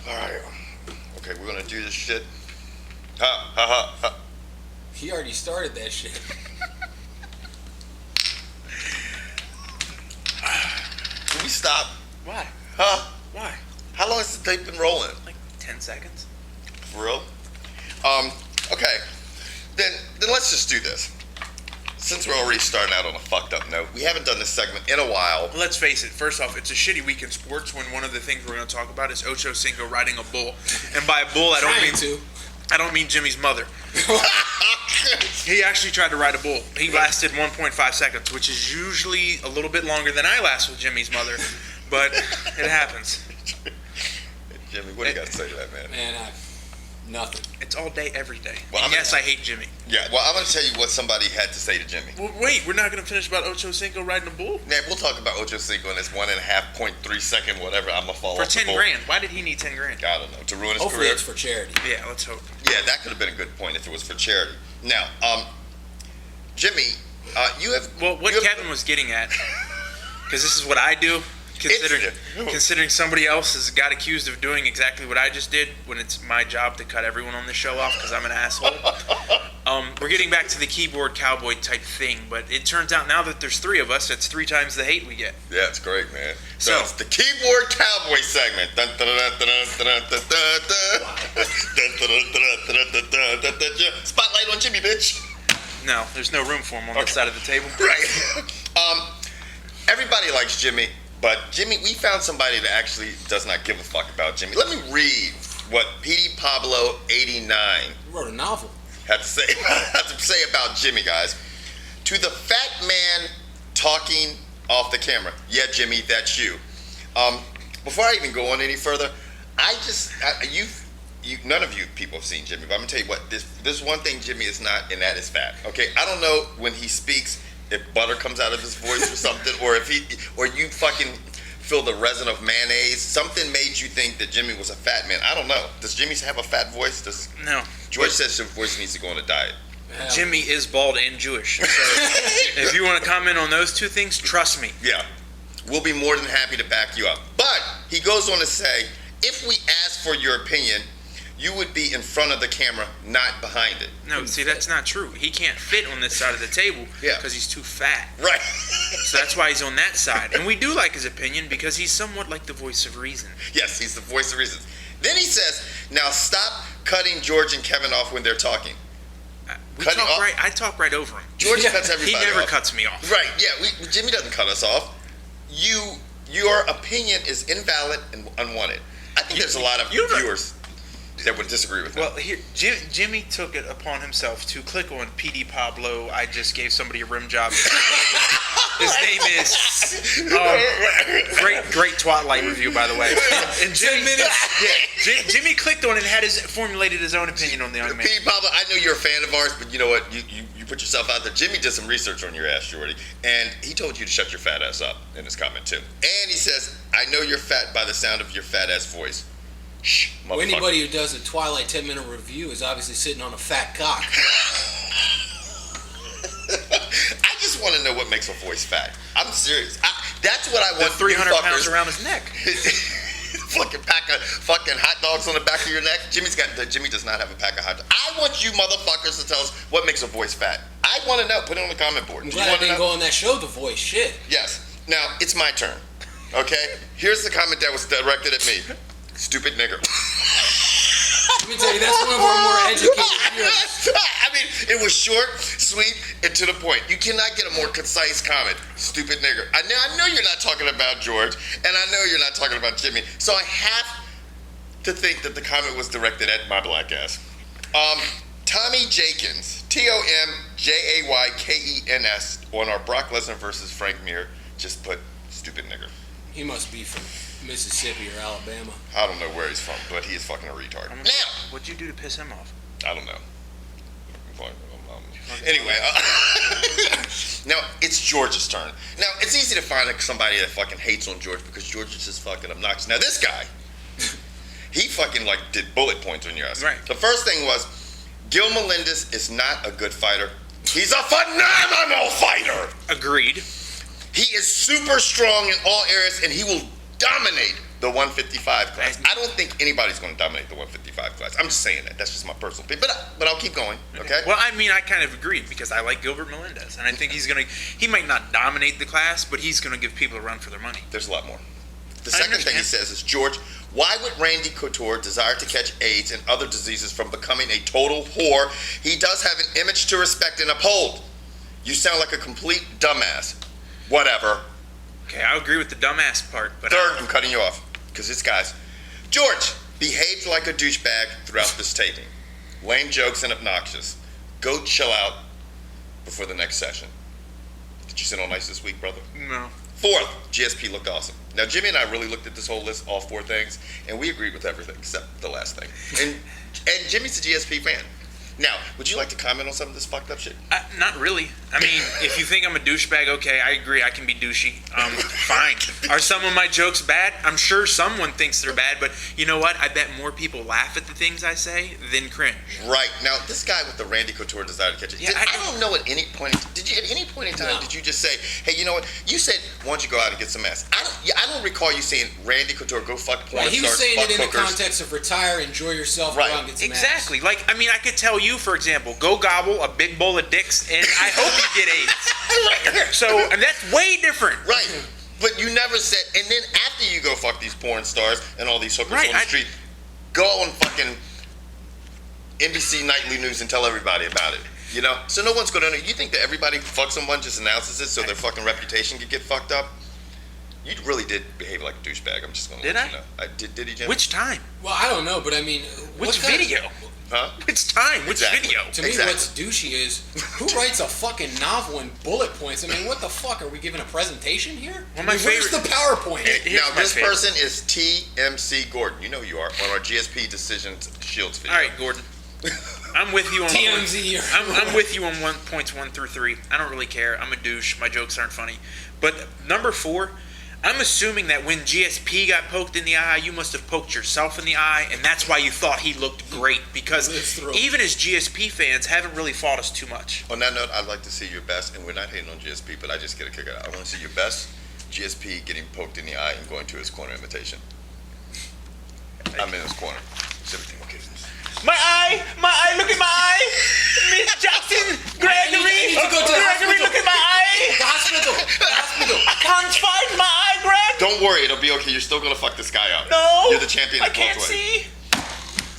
Alright. Okay, we're gonna do this shit. Ha, ha, ha, ha. He already started that shit. Can we stop? Why? Huh? Why? How long has the tape been rolling? Like 10 seconds. For real? Okay. Then let's just do this. Since we're already starting out on a fucked up note, we haven't done this segment in a while. Let's face it, first off, it's a shitty week in sports when one of the things we're going to talk about is Ocho Cinco riding a bull. And by a bull, I don't mean Jimmy's mother. He actually tried to ride a bull. He lasted 1.5 seconds, which is usually a little bit longer than I last with Jimmy's mother, but it happens. Jimmy, what do you got to say to that, man? Man, nothing. It's all day, every day. Well, And yes, I hate Jimmy. Yeah, well, I'm going to tell you what somebody had to say to Jimmy. Well, wait, we're not going to finish about Ocho Cinco riding a bull? Yeah, we'll talk about Ocho Cinco in this 1.5.3 second whatever. I'm going to fall For off the 10 bull. grand. Why did he need 10 grand? I don't know. To ruin his Hopefully career? it's for charity. Yeah, let's hope. Yeah, that could have been a good point if it was for charity. Now, Jimmy, you have... Well, what Kevin was getting at, because this is what I do, considering somebody else has got accused of doing exactly what I just did when it's my job to cut everyone on this show off because I'm an asshole. We're getting back to the keyboard cowboy type thing, but it turns out now that there's 3 of us, it's 3 times the hate we get. Yeah, it's great, man. So it's the keyboard cowboy segment. Spotlight on Jimmy, bitch. No, there's no room for him on this side of the table. Right. Everybody likes Jimmy, but Jimmy, we found somebody that actually does not give a fuck about Jimmy. Let me read what P.D. Pablo 89 Wrote a novel. had to say about Jimmy, guys. To the fat man talking off the camera. Yeah, Jimmy, that's you. Before I even go on any further, none of you people have seen Jimmy, but I'm gonna tell you what, this one thing Jimmy is not, and that is fat. Okay, I don't know when he speaks if butter comes out of his voice or something, or you fucking feel the resin of mayonnaise. Something made you think that Jimmy was a fat man. I don't know. Does Jimmy have a fat voice? No. George says his voice needs to go on a diet. Hell. Jimmy is bald and Jewish. So if you want to comment on those 2 things, trust me. Yeah, we'll be more than happy to back you up. But he goes on to say, if we ask for your opinion, you would be in front of the camera, not behind it. No, see, that's not true. He can't fit on this side of the table because he's too fat. Right. So that's why he's on that side. And we do like his opinion because he's somewhat like the voice of reason. Yes, he's the voice of reason. Then he says, now stop cutting George and Kevin off when they're talking. I talk right over him. George cuts everybody off. He never cuts me off. Right, yeah, Jimmy doesn't cut us off. Your opinion is invalid and unwanted. I think there's a lot of viewers that would disagree with that. Well, here, Jimmy took it upon himself to click on P.D. Pablo. I just gave somebody a rim job. His name is great Twatlight review, by the way. And Jimmy, 10 minutes. Jimmy clicked on it and formulated his own opinion on the young man. P.D. Pablo, I know you're a fan of ours, but you know what? You put yourself out there. Jimmy did some research on your ass, Shorty, and he told you to shut your fat ass up in his comment too. And he says, I know you're fat by the sound of your fat ass voice. Shh, well, anybody who does a Twilight 10-minute review is obviously sitting on a fat cock. I just want to know what makes a voice fat. I'm serious. That's what I want. 300 pounds around his neck. Fucking pack of fucking hot dogs on the back of your neck. Jimmy does not have a pack of hot dogs. I want you motherfuckers to tell us what makes a voice fat. I want to know. Put it on the comment board. I'm glad I didn't go on that show, The Voice. Shit. Yes. Now it's my turn. Okay. Here's the comment that was directed at me. Stupid nigger. Let me tell you, that's one of our more educated viewers. I mean, it was short, sweet, and to the point. You cannot get a more concise comment. Stupid nigger. I know you're not talking about George, and I know you're not talking about Jimmy. So I have to think that the comment was directed at my black ass. Tommy Jakins, TOMJAYKENS, on our Brock Lesnar versus Frank Mir, just put stupid nigger. He must be from Mississippi or Alabama. I don't know where he's from, but he is fucking a retard. Now, what'd you do to piss him off? I don't know. Anyway, now it's George's turn. Now, it's easy to find somebody that fucking hates on George because George is just fucking obnoxious. Now, this guy, he fucking did bullet points on your ass. Right. The first thing was, Gil Melendez is not a good fighter. He's a phenomenal fighter. Agreed. He is super strong in all areas, and he will dominate the 155 class. I don't think anybody's going to dominate the 155 class. I'm just saying that. That's just my personal opinion. But I'll keep going. Okay. Well, I mean, I kind of agree because I like Gilbert Melendez, and I think he might not dominate the class, but he's going to give people a run for their money. There's a lot more. The second thing he says is, George, why would Randy Couture desire to catch AIDS and other diseases from becoming a total whore? He does have an image to respect and uphold. You sound like a complete dumbass. Whatever. Okay, I agree with the dumbass part, but Third, I'm cutting you off because it's guys. George behaved like a douchebag throughout this taping. Lame jokes and obnoxious. Go chill out before the next session. Did you sit on ice this week, brother? No. Fourth, GSP looked awesome. Now, Jimmy and I really looked at this whole list, all 4 things, and we agreed with everything except the last thing. And Jimmy's a GSP fan. Now, would you like to comment on some of this fucked up shit? Not really. I mean, if you think I'm a douchebag, okay, I agree. I can be douchey. Fine. Are some of my jokes bad? I'm sure someone thinks they're bad, but you know what? I bet more people laugh at the things I say than cringe. Right. Now, this guy with the Randy Couture desire to catch it. Yeah, I don't know at any point. Did you at any point in time did you just say, hey, you know what? You said, why don't you go out and get some ass? I don't recall you saying Randy Couture go fuck porn stars. He was saying fuck it in hookers. the context of retire, enjoy yourself, go out and get some Exactly. ass. Like, I mean, I could tell you, for example, go gobble a big bowl of dicks, and I hope you get AIDS. So, and that's way different. Right. But you never said, and then after you go fuck these porn stars and all these hookers on the street, go on fucking NBC Nightly News and tell everybody about it. You know? So no one's going to know. You think that everybody who fucks someone just announces it so their fucking reputation could get fucked up? You really did behave like a douchebag. I'm just going to let you know. Did he, Jim? Which time? Well, I don't know, but I mean, Which video? Huh? Which time? Which video? To me, what's douchey is who writes a fucking novel in bullet points? I mean, what the fuck? Are we giving a presentation here? Well, my where's the PowerPoint? Now, this person is TMC Gordon. You know who you are on our GSP Decisions Shields video. All right, Gordon. I'm with you on TMZ. I'm with you on points 1 through 3. I don't really care. I'm a douche. My jokes aren't funny. But number 4, I'm assuming that when GSP got poked in the eye, you must have poked yourself in the eye, and that's why you thought he looked great. Because even as GSP fans, haven't really fought us too much. On that note, I'd like to see your best, and we're not hating on GSP, but I just get a kick out. I want to see your best GSP getting poked in the eye and going to his corner imitation. I'm in his corner. Is everything okay? My eye, look at my eye. Miss Jackson, Gregory, I need to go to the hospital. look at my eye. The hospital. I can't find my eye, Greg. Don't worry, it'll be okay. You're still gonna fuck this guy out. No, you're the champion. I can't see.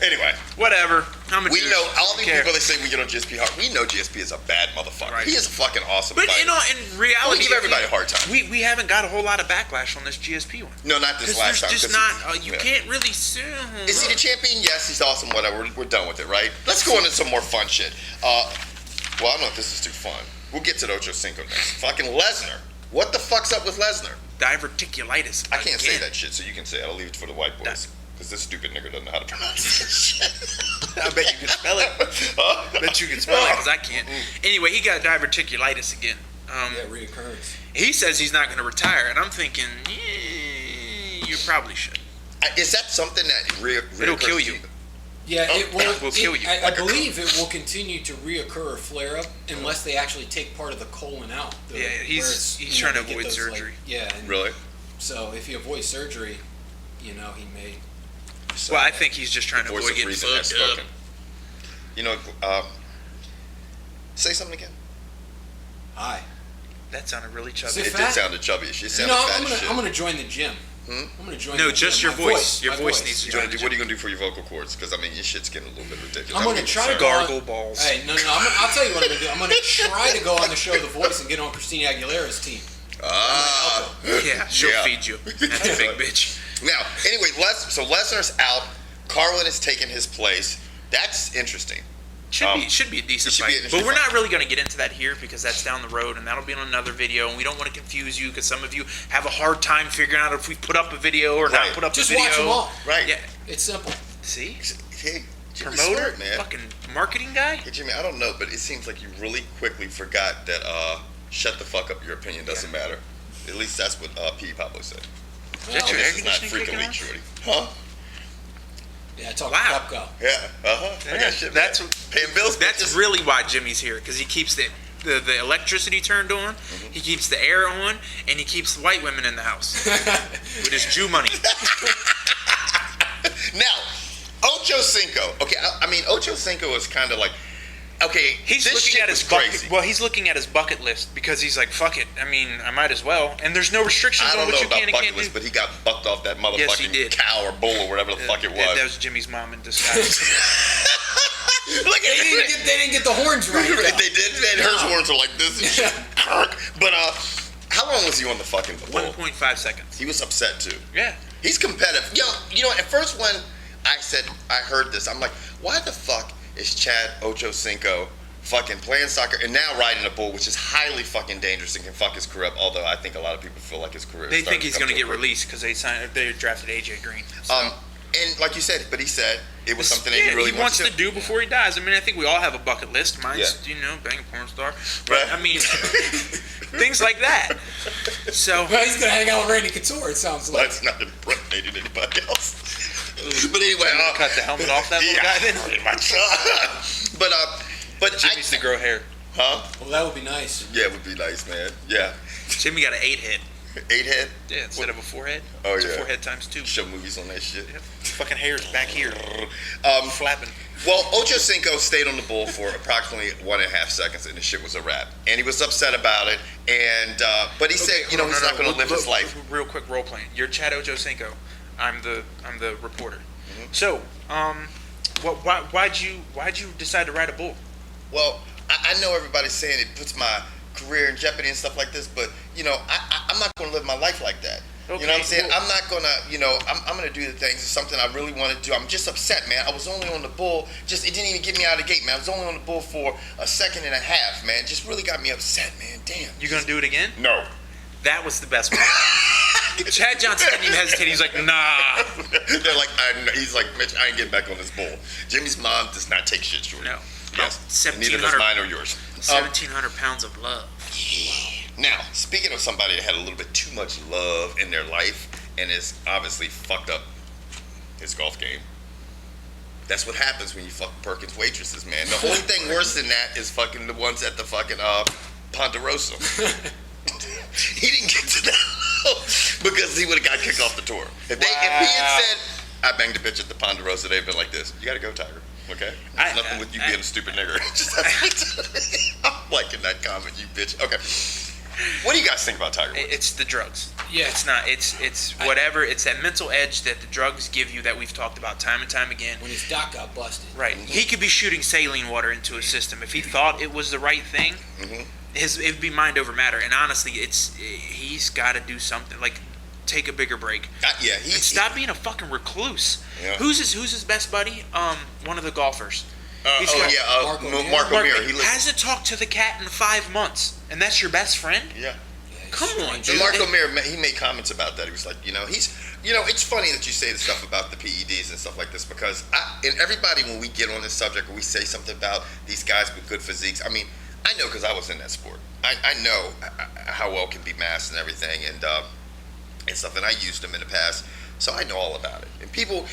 Anyway, whatever. We know all these people that say we get on GSP hard. We know GSP is a bad motherfucker. Right. He is a fucking awesome. But fighter. in reality, we give everybody a hard time. We haven't got a whole lot of backlash on this GSP one. No, not this last time. There's just not. You can't really sue. Is he the champion? Yes, he's awesome. Whatever. We're done with it, right? Let's go into some more fun shit. Well, I don't know if this is too fun. We'll get to the Ocho Cinco next. Fucking Lesnar. What the fuck's up with Lesnar? Diverticulitis. I can't say that shit, so you can say it. I'll leave it for the white boys. Because this stupid nigga doesn't know how to pronounce this shit. I bet you can spell it. I bet you can spell it, because I can't. Anyway, he got diverticulitis again. Reoccurrence. He says he's not going to retire, and I'm thinking, you probably should. Is that something that It'll kill you. Yeah, it will kill you. I believe it will continue to reoccur or flare up unless they actually take part of the colon out. He's trying to avoid surgery. Really? So if he avoids surgery, he may. Well, I think he's just trying to avoid getting fucked up. You know, say something again. Hi. That sounded really chubby. It did sound chubby. She sounded fat as shit. I'm gonna join the gym. I'm gonna join. No, the just gym. your voice. Your voice needs to join. What are you gonna do for your vocal cords? Because I mean, your shit's getting a little bit ridiculous. I'm gonna try to gargle balls. Hey, no. I'll tell you what I'm gonna do. I'm gonna try to go on the show The Voice and get on Christina Aguilera's team. Yeah, she'll feed you. That's a big bitch. Now, anyway, so Lesnar's out. Carlin has taken his place. That's interesting. Should be a decent fight. But we're not really going to get into that here because that's down the road, and that'll be on another video. And we don't want to confuse you because some of you have a hard time figuring out if we put up a video or not put up a video. Just watch them all. Right. Yeah. It's simple. See? Hey, Jimmy's promoter, smart, man. fucking marketing guy. Hey, Jimmy, I don't know, but it seems like you really quickly forgot that shut the fuck up. Your opinion doesn't matter. At least that's what P. Pablo said. That's your air this is not conditioning freaking kicking leak, on? shorty. Huh? Yeah, talk Yeah. Pepco. I got shit. That's paying bills. That's really why Jimmy's here, because he keeps the the electricity turned on. He keeps the air on, and he keeps white women in the house with his Jew money. Now, Ocho Cinco. Okay, I mean, Ocho Cinco is kind of like, okay, he's this looking shit at was his crazy. he's looking at his bucket list because he's like, fuck it. I mean, I might as well. And there's no restrictions I don't on what know you about can and bucket can't list, do. but he got bucked off that motherfucking Yes, he did. cow or bull or whatever the fuck it was. That was Jimmy's mom in disguise. Look at They didn't get the horns right. They did, man. Her horns are like this and shit. But how long was he on the fucking bull? 1.5 seconds. He was upset too. Yeah. He's competitive. Yo, you know, at first when I heard this, I'm like, why the fuck is Chad Ocho Cinco fucking playing soccer and now riding a bull, which is highly fucking dangerous and can fuck his career up, although I think a lot of people feel like his career is They starting think he's to going come to get a- released because they drafted AJ Green. So. And like you said, but he said it was something that Yeah, he really wants to to do before he dies. I mean, I think we all have a bucket list. Mine's, bang a porn star. But, Right. I mean, things like that. So, Well, he's gonna hang out with Randy Couture. It sounds like. That's not impregnating anybody else. But anyway, cut the helmet off that little guy then. pretty much. but Jimmy's to grow hair. Huh? Well, that would be nice. Yeah, it would be nice, man. Yeah. Jimmy got an 8 head. 8 head? Yeah, instead of a 4 head. Oh, it's yeah. a 4 head times 2. Show movies on that shit. Yep. Fucking hair's back here. Flapping. Well, Ocho Cinco stayed on the bull for approximately 1.5 seconds, and the shit was a wrap. And he was upset about it. And but he said, he's not going to live his life. Real quick role playing. You're Chad Ocho Cinco. I'm the reporter. So, why'd you decide to ride a bull? Well, I know everybody's saying it puts my career in jeopardy and stuff like this, but I'm not going to live my life like that. Okay, You know what I'm saying? well- I'm not going to, I'm going to do the things. It's something I really want to do. I'm just upset, man. I was only on the bull. It didn't even get me out of the gate, man. I was only on the bull for a second and a half, man. It just really got me upset, man. Damn. You gonna do it again? No. That was the best part. Chad Johnson didn't even hesitate. He's like, nah. They're like, he's like, Mitch, I ain't getting back on this bull. Jimmy's mom does not take shit, short. No. Yes. About Neither does mine or yours. 1,700 pounds of love. Now, speaking of somebody that had a little bit too much love in their life and is obviously fucked up his golf game. That's what happens when you fuck Perkins waitresses, man. The only thing worse than that is fucking the ones at the fucking Ponderosa. He didn't get to that because he would have got kicked off the tour. If he had said, I banged a bitch at the Ponderosa, they'd been like this. You gotta go, Tiger. Okay? There's nothing with you being a stupid nigger. I'm liking that comment, you bitch. Okay. What do you guys think about Tiger Woods? It's the drugs. Yeah. It's not. It's whatever. It's that mental edge that the drugs give you that we've talked about time and time again. When his doc got busted. Right. He could be shooting saline water into his system if he thought it was the right thing. It'd be mind over matter. And honestly, he's got to do something. Like, take a bigger break. And stop being a fucking recluse. Yeah. Who's his best buddy? One of the golfers. Marco Mir. He hasn't talked to the cat in 5 months, and that's your best friend? Yeah. Come on, And dude. Marco Mir, he made comments about that. He was like, it's funny that you say the stuff about the PEDs and stuff like this because and everybody, when we get on this subject or we say something about these guys with good physiques, I mean, I know because I was in that sport. I know how well it can be masked and everything and stuff, and I used them in the past, so I know all about it. And people,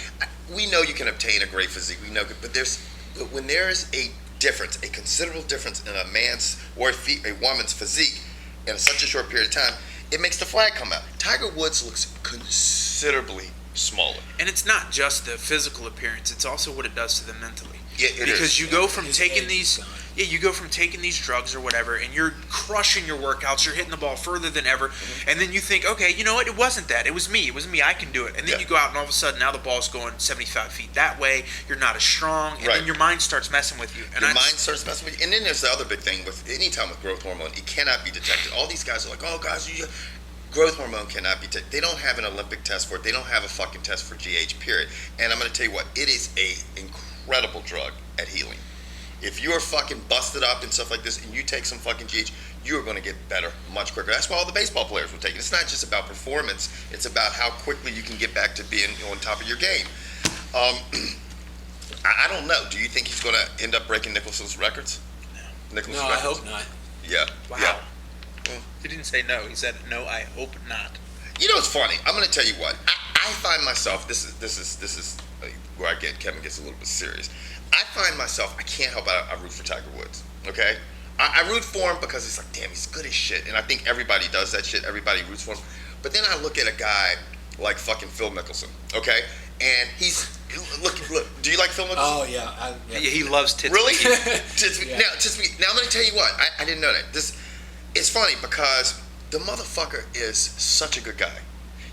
we know you can obtain a great physique. We know, but when there's a difference, a considerable difference in a man's or a woman's physique in such a short period of time, it makes the flag come out. Tiger Woods looks considerably smaller. And it's not just the physical appearance; it's also what it does to them mentally. Yeah, it because is. you go from His taking edge these, is gone. you go from taking these drugs or whatever, and you're crushing your workouts. You're hitting the ball further than ever, and then you think, okay, you know what? It wasn't that. It was me. I can do it. And then Yeah. you go out, and all of a sudden, now the ball's going 75 feet that way. You're not as strong, and Right. then your mind starts messing with you. And Your mind starts messing with you. And then there's the other big thing with anytime with growth hormone, it cannot be detected. All these guys are like, oh, guys, growth hormone cannot be detected. They don't have an Olympic test for it. They don't have a fucking test for GH, period. And I'm going to tell you what, it is a incredible drug at healing. If you're fucking busted up and stuff like this and you take some fucking GH, you're going to get better much quicker. That's why all the baseball players will take it. It's not just about performance. It's about how quickly you can get back to being on top of your game. I don't know. Do you think he's going to end up breaking Nicklaus's records? No, I hope not. Yeah. Wow. Yeah. He didn't say no. He said no. I hope not. You know, it's funny. I'm going to tell you what. I find myself. This is where Kevin gets a little bit serious. I find myself. I can't help it. I root for Tiger Woods. Okay. I root for him because it's like, damn, he's good as shit. And I think everybody does that shit. Everybody roots for him. But then I look at a guy like fucking Phil Mickelson, okay? And he's look. Do you like Phil Mickelson? Oh yeah, Yeah, he loves tits. Really? Yeah. Now I'm gonna tell you what. I didn't know that. It's funny because the motherfucker is such a good guy.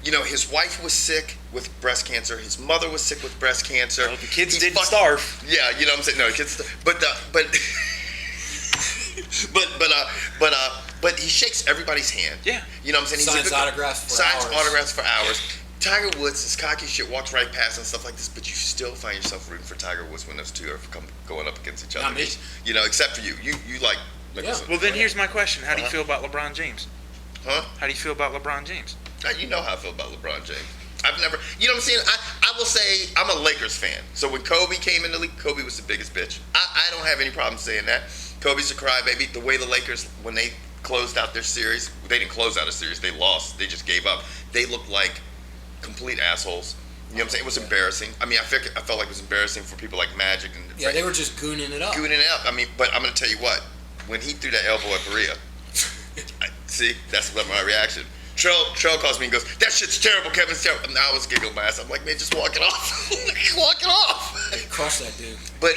You know, his wife was sick with breast cancer. His mother was sick with breast cancer. Well, the kids didn't starve. Yeah, you know what I'm saying? No, the kids. But he shakes everybody's hand. Yeah. You know what I'm saying? Signs autographs for hours. Tiger Woods is cocky shit, walks right past and stuff like this, but you still find yourself rooting for Tiger Woods when those two are going up against each other. Not me. You know, except for you. You like Mickelson. Yeah. Well, then here's my question: how do you feel about LeBron James? Huh? How do you feel about LeBron James? You know how I feel about LeBron James. I've never, you know what I'm saying? I will say I'm a Lakers fan. So when Kobe came in the league, Kobe was the biggest bitch. I don't have any problem saying that. Kobe's a crybaby. The way the Lakers, when they closed out their series, they didn't close out a series. They lost. They just gave up. They looked like complete assholes. You know what I'm saying? It was embarrassing. I mean, I felt like it was embarrassing for people like Magic and Yeah, they were just gooning it up. Gooning it up. I mean, but I'm going to tell you what. When he threw that elbow at Berea, see, that's my reaction. Trell calls me and goes, "That shit's terrible, Kevin. It's terrible." And I was giggling my ass. I'm like, man, just walk it off. Walk it off. Crush that dude. But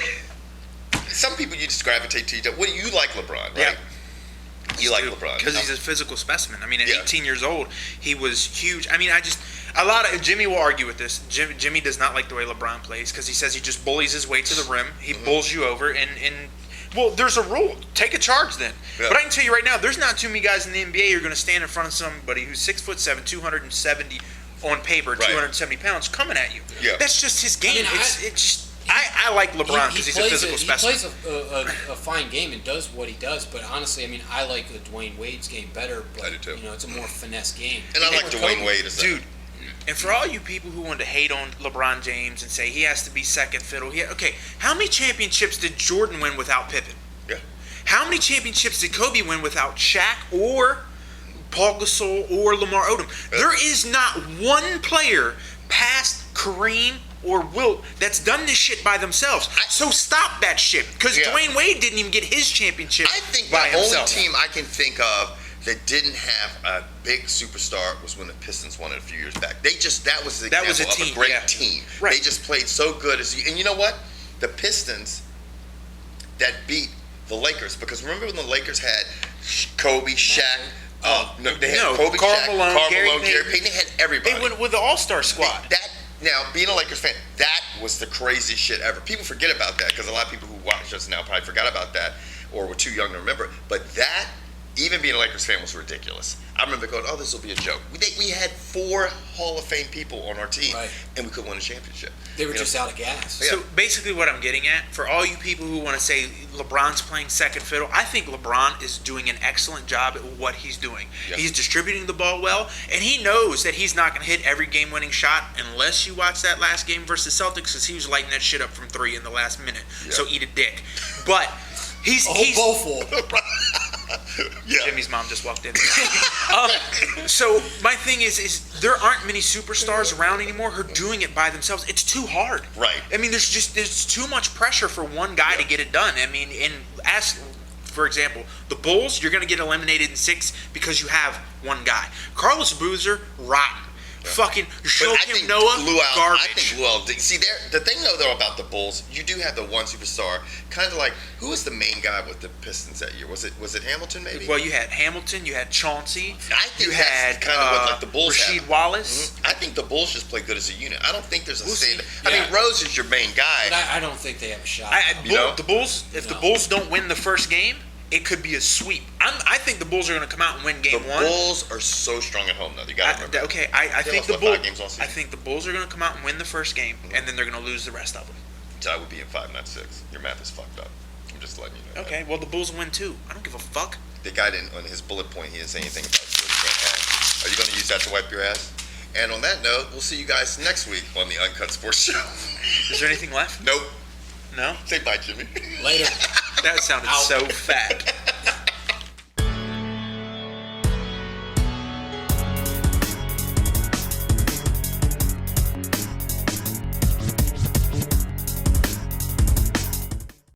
some people you just gravitate to each other. Well, you like LeBron, right? Yeah. You like LeBron because he's a physical specimen. I mean, at Yeah. 18 years old, he was huge. I mean, Jimmy will argue with this. Jimmy does not like the way LeBron plays because he says he just bullies his way to the rim. He bulls you over, and well, there's a rule. Take a charge then. Yeah. But I can tell you right now, there's not too many guys in the NBA who are going to stand in front of somebody who's 6'7", 270 on paper, Right. 270 pounds coming at you. Yeah. That's just his game. I I like LeBron because he's a physical specimen. He plays a fine game and does what he does, but honestly, I mean, I like the Dwayne Wade's game better. But, I do too. You know, it's a more finesse game. And I like Dwayne Wade as Dude, and for all you people who want to hate on LeBron James and say he has to be second fiddle, okay, how many championships did Jordan win without Pippen? Yeah. How many championships did Kobe win without Shaq or Paul Gasol or Lamar Odom? Yeah. There is not one player past Kareem or Wilt that's done this shit by themselves. So stop that shit. Because Dwayne Wade didn't even get his championship I think by the himself. only team I can think of that didn't have a big superstar was when the Pistons won it a few years back. That was an example of a great team. Right. They just played so good. And you know what? The Pistons that beat the Lakers, because remember when the Lakers had Kobe, Shaq, they had Kobe, Karl Shaq, Malone, Karl Gary Malone, Gary Payton. They had everybody. They went with the All-Star squad. Now, being a Lakers fan, that was the craziest shit ever. People forget about that because a lot of people who watch us now probably forgot about that or were too young to remember. But that, even being a Lakers fan, was ridiculous. I remember going, "Oh, this will be a joke." We had 4 Hall of Fame people on our team, Right. and we couldn't win a championship. They were just out of gas. Yeah. So basically what I'm getting at, for all you people who want to say LeBron's playing second fiddle, I think LeBron is doing an excellent job at what he's doing. Yeah. He's distributing the ball well, and he knows that he's not going to hit every game-winning shot unless you watch that last game versus Celtics, because he was lighting that shit up from 3 in the last minute. Yeah. So eat a dick. But he's bowlful. Yeah. Jimmy's mom just walked in. So my thing is there aren't many superstars around anymore who are doing it by themselves. It's too hard. Right. I mean, there's too much pressure for one guy to get it done. I mean, for example, the Bulls, you're going to get eliminated in 6 because you have one guy. Carlos Boozer, rotten. Fucking Joakim Noah, garbage. I think Luau. See, the thing though about the Bulls, you do have the one superstar. Kind of like, who was the main guy with the Pistons that year? Was it Hamilton maybe? Well, you had Hamilton, you had Chauncey, I think you that's had kind of what like the Bulls Rasheed have. Wallace. I think the Bulls just play good as a unit. I don't think there's a see. standard. I mean, Rose is your main guy. But I don't think they have a shot. The Bulls, if the Bulls don't win the first game, it could be a sweep. I think the Bulls are going to come out and win game 1. The Bulls are so strong at home, though. You got to remember. Okay, I They think lost the by Bulls. 5 games all season. I think the Bulls are going to come out and win the first game, and then they're going to lose the rest of them. So I would be in 5, not 6. Your math is fucked up. I'm just letting you know. Okay, well the Bulls win too. I don't give a fuck. The guy didn't, on his bullet point, he didn't say anything about what he's going to add. Are you going to use that to wipe your ass? And on that note, we'll see you guys next week on the Uncut Sports Show. Is there anything left? Nope. No? Say bye, Jimmy. Later. That sounded so fat.